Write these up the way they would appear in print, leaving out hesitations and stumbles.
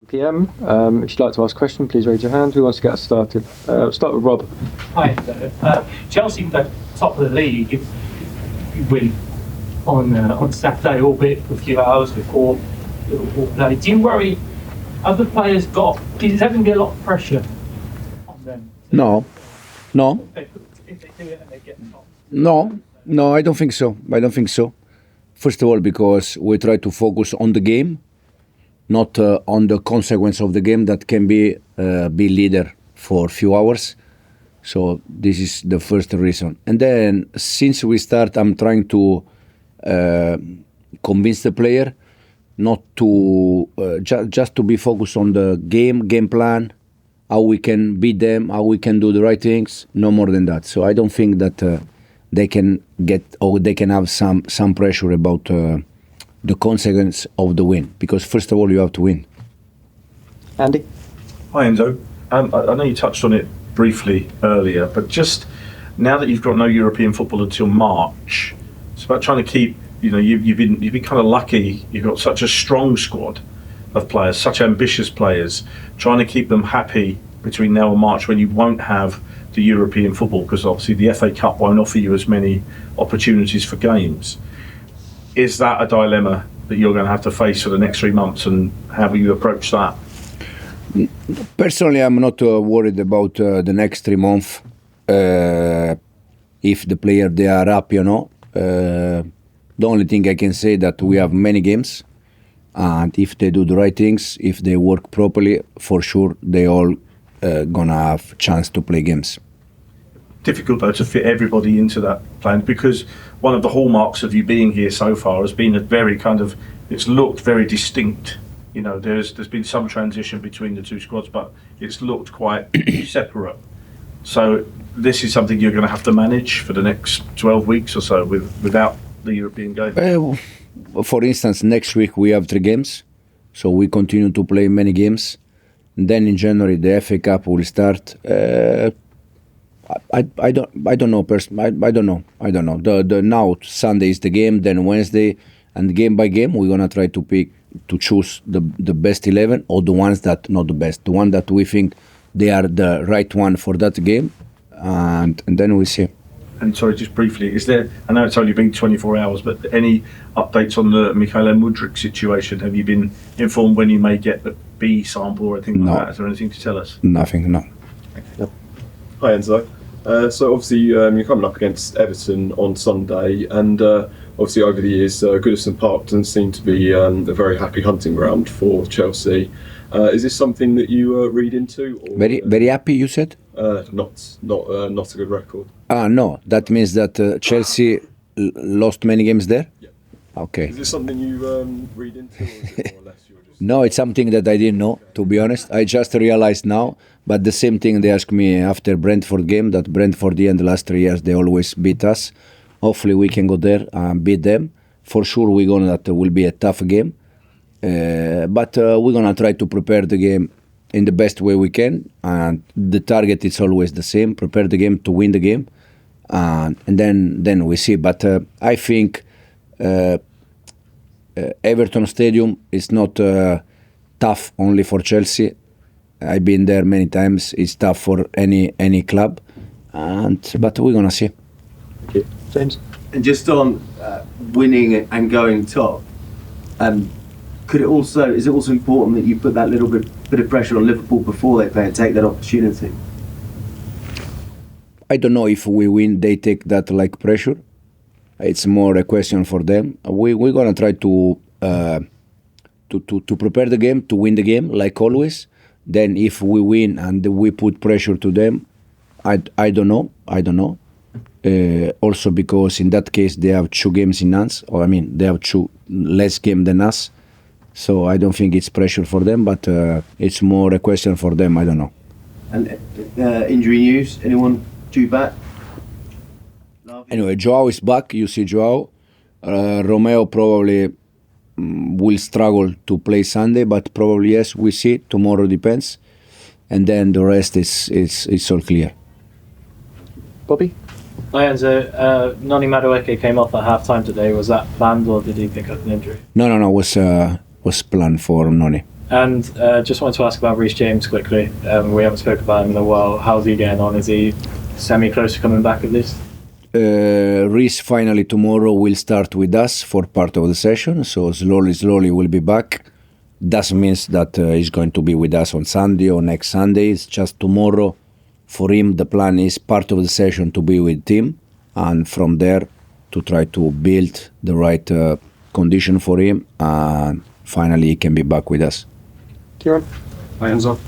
PM. If you'd like to ask a question, please raise your hand. Who wants to get us started? Start with Rob. Hi, Chelsea were top of the league. You win on Saturday, albeit for a few hours before Liverpool play. Do you worry other players is there going to be a lot of pressure on them? No. If they do it and they get top? No, I don't think so. First of all, because we try to focus on the game, not on the consequence of the game that can be leader for a few hours. So this is the first reason. And then since we start, I'm trying to convince the player not to just to be focused on the game plan, how we can beat them, how we can do the right things, no more than that. So I don't think that they can get or they can have some pressure about the consequence of the win, because first of all you have to win. Andy? Hi Enzo. I know you touched on it briefly earlier, but just now that you've got no European football until March, it's about trying to keep, you've been kind of lucky. You've got such a strong squad of players, such ambitious players, trying to keep them happy between now and March when you won't have the European football, because obviously the FA Cup won't offer you as many opportunities for games. Is that a dilemma that you're going to have to face for the next 3 months, and how will you approach that? Personally, I'm not worried about the next 3 months. If the player they are up, the only thing I can say that we have many games, and if they do the right things, if they work properly, for sure they all gonna have chance to play games. Difficult though to fit everybody into that plan, because one of the hallmarks of you being here so far has been a very it's looked very distinct. There's been some transition between the two squads, but it's looked quite separate. So this is something you're going to have to manage for the next 12 weeks or so without the European game. For instance, next week we have 3 games, so we continue to play many games. And then in January the FA Cup will start. I don't know. I don't know. The now Sunday is the game, then Wednesday, and game by game we're gonna try to choose the best 11, or the ones that not the best, the one that we think they are the right one for that game, and then we see. And sorry, just briefly, is there? I know it's only been 24 hours, but any updates on the Mudryk situation? Have you been informed when you may get the B sample or anything like that? Is there anything to tell us? Nothing. No. Yep. Hi Enzo. So obviously you're coming up against Everton on Sunday, and obviously over the years Goodison Park doesn't seem to be a very happy hunting ground for Chelsea. Is this something that you read into? Or, very happy, you said? Not a good record. No, that means that Chelsea lost many games there? Yeah. Okay. Is this something you read into, or is it more or less you're just... No, it's something that I didn't know, to be honest. I just realized now, but the same thing they asked me after Brentford game, that Brentford, the end the last 3 years, they always beat us. Hopefully we can go there and beat them. For sure that will be a tough game. But we're going to try to prepare the game in the best way we can, and the target is always the same: prepare the game to win the game, and then we see. But I think Everton Stadium is not tough only for Chelsea. I've been there many times. It's tough for any club, but we're gonna see. Thank you. James? And just on winning and going top, is it also important that you put that little bit of pressure on Liverpool before they play and take that opportunity? I don't know if we win, they take that like pressure. It's more a question for them. We're gonna try to prepare the game, to win the game like always. Then if we win and we put pressure to them, I don't know. Also because in that case they have 2 games in hands, they have 2 less games than us. So I don't think it's pressure for them, but it's more a question for them. I don't know. And injury news? Anyone due back? Anyway, Joao is back. You see Joao. Romeo probably will struggle to play Sunday, but probably yes, we see. Tomorrow depends. And then the rest is all clear. Bobby? Hi Enzo. Noni Madueke came off at half-time today. Was that planned, or did he pick up an injury? No. Was planned for Noni. And just wanted to ask about Reece James quickly. We haven't spoken about him in a while. How's he getting on? Is he semi-close to coming back at least? Reece finally tomorrow will start with us for part of the session, so slowly will be back. Doesn't mean that he's going to be with us on Sunday or next Sunday. It's just tomorrow. For him, the plan is part of the session to be with him, and from there to try to build the right condition for him, and finally he can be back with us. Kieran? Hi Enzo.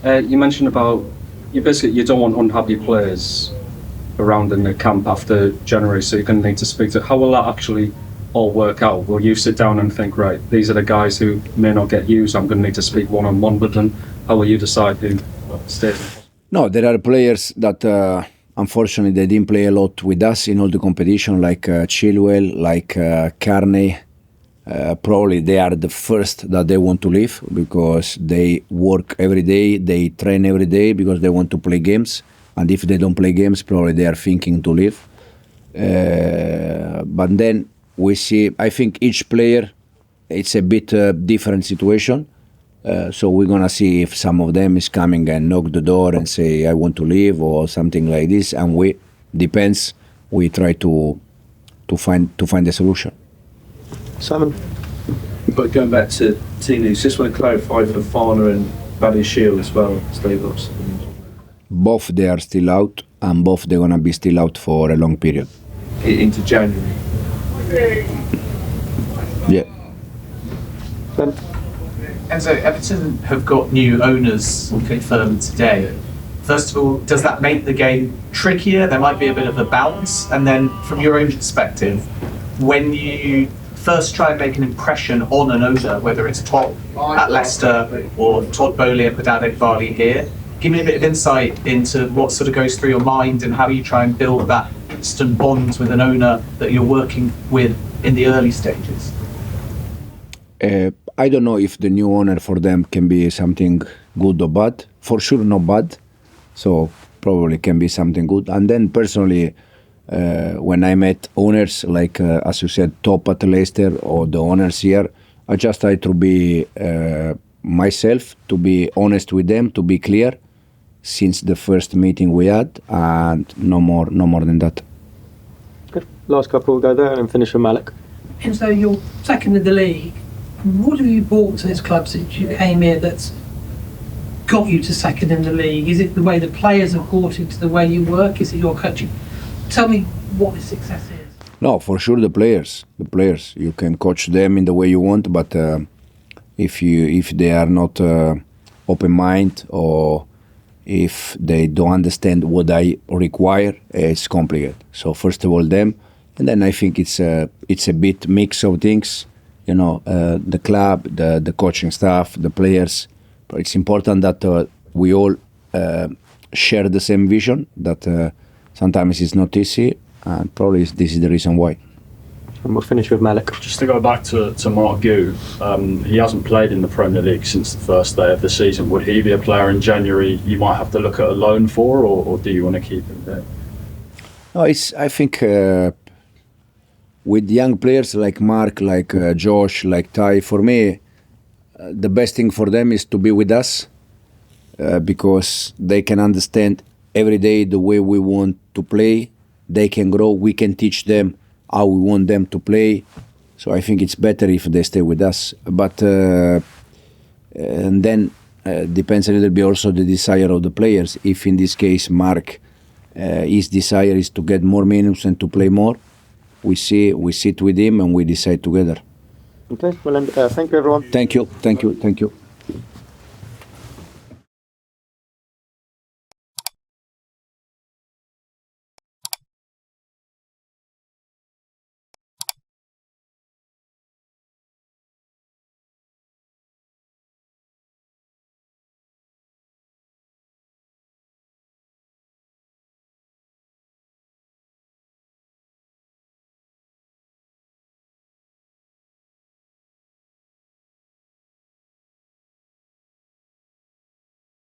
You mentioned about you don't want unhappy players around in the camp after January, so you're going to need to speak to. How will that actually all work out? Will you sit down and think, right, these are the guys who may not get used, I'm going to need to speak one-on-one with them? How will you decide who stays? No, there are players that unfortunately they didn't play a lot with us in all the competition, like Chilwell, like Carney. Probably they are the first that they want to leave because they work every day, they train every day because they want to play games. And if they don't play games, probably they are thinking to leave. But then we see, I think each player, it's a bit different situation. So we're going to see if some of them is coming and knock the door and say, I want to leave or something like this. And we try to find a solution. Simon? But going back to team news, just want to clarify for Fofana and Badiashile as well, stay-ups. Both they are still out, and both they're going to be still out for a long period. Into January? Yeah. Ben? And so Everton have got new owners confirmed today. First of all, does that make the game trickier? There might be a bit of a bounce. And then from your own perspective, when you first try and make an impression on an owner, whether it's Todd at Leicester or Todd Bowley at Padade Bali here, give me a bit of insight into what sort of goes through your mind and how you try and build that instant bond with an owner that you're working with in the early stages. I don't know if the new owner for them can be something good or bad. For sure not bad. So probably can be something good. And then personally, when I met owners, like as you said, top at Leicester or the owners here, I just try to be myself, to be honest with them, to be clear since the first meeting we had, and no more than that. Good. Last couple will go there and then finish with Malik. And so you're second in the league. What have you brought to this club since you came here that's got you to second in the league? Is it the way the players have brought you to the way you work? Is it your coaching? Tell me what the success is. No, for sure the players. You can coach them in the way you want, but if they are not open mind or if they don't understand what I require, it's complicated. So first of all them, and then I think it's a bit mix of things. You know, the club, the coaching staff, the players. But it's important that we all share the same vision. That sometimes it's not easy, and probably this is the reason why. And we'll finish with Malik. Just to go back to Marc Guiu, he hasn't played in the Premier League since the first day of the season. Would he be a player in January you might have to look at a loan for, or do you want to keep him there? No, I think with young players like Mark, like Josh, like Ty, for me, the best thing for them is to be with us because they can understand every day the way we want to play. They can grow. We can teach them how we want them to play. So I think it's better if they stay with us. But and then depends a little bit also the desire of the players. If in this case Mark, his desire is to get more minutes and to play more, we sit with him and we decide together. Okay, well, thank you everyone. Thank you.